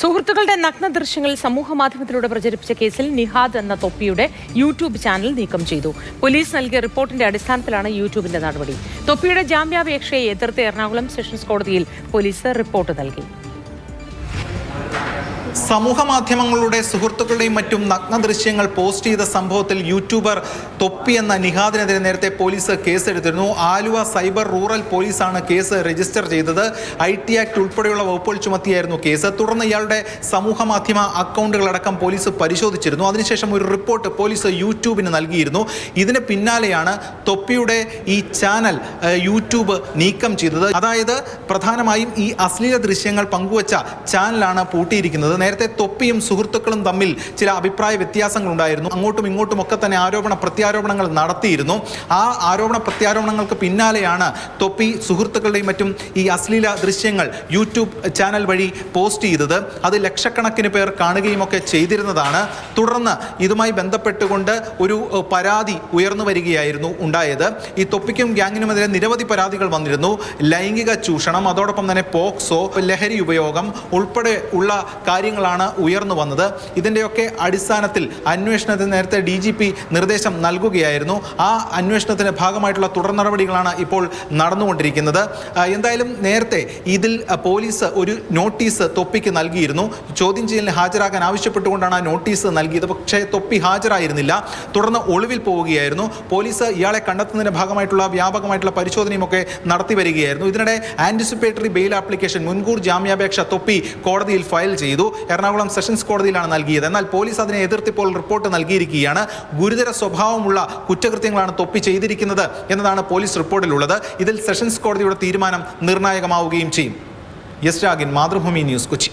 സുഹൃത്തുക്കളുടെ നഗ്ന ദൃശ്യങ്ങൾ സമൂഹമാധ്യമത്തിലൂടെ പ്രചരിപ്പിച്ച കേസിൽ നിഹാദ് എന്ന തൊപ്പിയുടെ യൂട്യൂബ് ചാനൽ നീക്കം ചെയ്തു. പോലീസ് നൽകിയ റിപ്പോർട്ടിന്റെ അടിസ്ഥാനത്തിലാണ് യൂട്യൂബിന്റെ നടപടി. തൊപ്പിയുടെ ജാമ്യാപേക്ഷയെ എതിർത്ത് എറണാകുളം സെഷൻസ് കോടതിയിൽ പോലീസ് റിപ്പോർട്ട് നൽകി. സമൂഹമാധ്യമങ്ങളുടെ സുഹൃത്തുക്കളുടെയും മറ്റും നഗ്ന ദൃശ്യങ്ങൾ പോസ്റ്റ് ചെയ്ത സംഭവത്തിൽ യൂട്യൂബർ തൊപ്പി എന്ന നിഹാദിനെതിരെ നേരത്തെ പോലീസ് കേസെടുത്തിരുന്നു. ആലുവ സൈബർ റൂറൽ പോലീസാണ് കേസ് രജിസ്റ്റർ ചെയ്തത്. IT ആക്ട് ഉൾപ്പെടെയുള്ള വകുപ്പുകൾ ചുമത്തിയായിരുന്നു കേസ്. തുടർന്ന് ഇയാളുടെ സമൂഹമാധ്യമ അക്കൗണ്ടുകളടക്കം പോലീസ് പരിശോധിച്ചിരുന്നു. അതിനുശേഷം ഒരു റിപ്പോർട്ട് പോലീസ് യൂട്യൂബിന് നൽകിയിരുന്നു. ഇതിന് പിന്നാലെയാണ് തൊപ്പിയുടെ ഈ ചാനൽ യൂട്യൂബ് നീക്കം ചെയ്തത്. അതായത് പ്രധാനമായും ഈ അശ്ലീല ദൃശ്യങ്ങൾ പങ്കുവച്ച ചാനലാണ് പൂട്ടിയിരിക്കുന്നത്. നേരത്തെ തൊപ്പിയും സുഹൃത്തുക്കളും തമ്മിൽ ചില അഭിപ്രായ വ്യത്യാസങ്ങളുണ്ടായിരുന്നു. അങ്ങോട്ടും ഇങ്ങോട്ടും ഒക്കെ തന്നെ പ്രത്യാരോപണങ്ങൾ നടത്തിയിരുന്നു. ആ ആരോപണ പ്രത്യാരോപണങ്ങൾക്ക് പിന്നാലെയാണ് തൊപ്പി സുഹൃത്തുക്കളുടെയും മറ്റും ഈ അശ്ലീല ദൃശ്യങ്ങൾ യൂട്യൂബ് ചാനൽ വഴി പോസ്റ്റ് ചെയ്തത്. അത് ലക്ഷക്കണക്കിന് പേർ കാണുകയും ഒക്കെ ചെയ്തിരുന്നതാണ്. തുടർന്ന് ഇതുമായി ബന്ധപ്പെട്ടുകൊണ്ട് ഒരു പരാതി ഉയർന്നു വരികയായിരുന്നു ഉണ്ടായത്. ഈ തൊപ്പിക്കും ഗ്യാങ്ങിനുമെതിരെ നിരവധി പരാതികൾ വന്നിരുന്നു. ലൈംഗിക ചൂഷണം, അതോടൊപ്പം തന്നെ പോക്സോ, ലഹരി ഉപയോഗം ഉൾപ്പെടെ ഉള്ള കാര്യങ്ങളാണ് ഉയർന്നു വന്നത്. ഇതിൻ്റെയൊക്കെ അടിസ്ഥാനത്തിൽ അന്വേഷണത്തിന് നേരത്തെ DGP നിർദ്ദേശം നൽകുകയായിരുന്നു. ആ അന്വേഷണത്തിന്റെ ഭാഗമായിട്ടുള്ള തുടർ നടപടികളാണ് ഇപ്പോൾ നടന്നുകൊണ്ടിരിക്കുന്നത്. എന്തായാലും നേരത്തെ ഇതിൽ പോലീസ് ഒരു നോട്ടീസ് തൊപ്പിക്ക് നൽകിയിരുന്നു. ചോദ്യം ചെയ്യലിന് ഹാജരാകാൻ ആവശ്യപ്പെട്ടുകൊണ്ടാണ് ആ നോട്ടീസ് നൽകിയത്. പക്ഷേ തൊപ്പി ഹാജരായിരുന്നില്ല. തുടർന്ന് ഒളിവിൽ പോവുകയായിരുന്നു. പോലീസ് ഇയാളെ കണ്ടെത്തുന്നതിന്റെ ഭാഗമായിട്ടുള്ള വ്യാപകമായിട്ടുള്ള പരിശോധനയും ഒക്കെ നടത്തി വരികയായിരുന്നു. ഇതിനിടെ ആന്റിസിപ്പേറ്ററി ബെയിൽ ആപ്ലിക്കേഷൻ, മുൻകൂർ ജാമ്യാപേക്ഷ തൊപ്പി കോടതിയിൽ ഫയൽ ചെയ്തു. എറണാകുളം സെഷൻസ് കോടതിയിലാണ് നൽകിയത്. എന്നാൽ പോലീസ് അതിനെ എതിർത്തിപ്പോൾ റിപ്പോർട്ട് നൽകിയിരിക്കുകയാണ്. ഗുരുതര സ്വഭാവമുള്ള കുറ്റകൃത്യങ്ങളാണ് തൊപ്പി ചെയ്തിരിക്കുന്നത് എന്നതാണ് പോലീസ് റിപ്പോർട്ടിലുള്ളത്. ഇതിൽ സെഷൻസ് കോടതിയുടെ തീരുമാനം നിർണായകമാവുകയും ചെയ്യും. യസ് രാഗിൻ, മാതൃഭൂമി ന്യൂസ്, കൊച്ചി.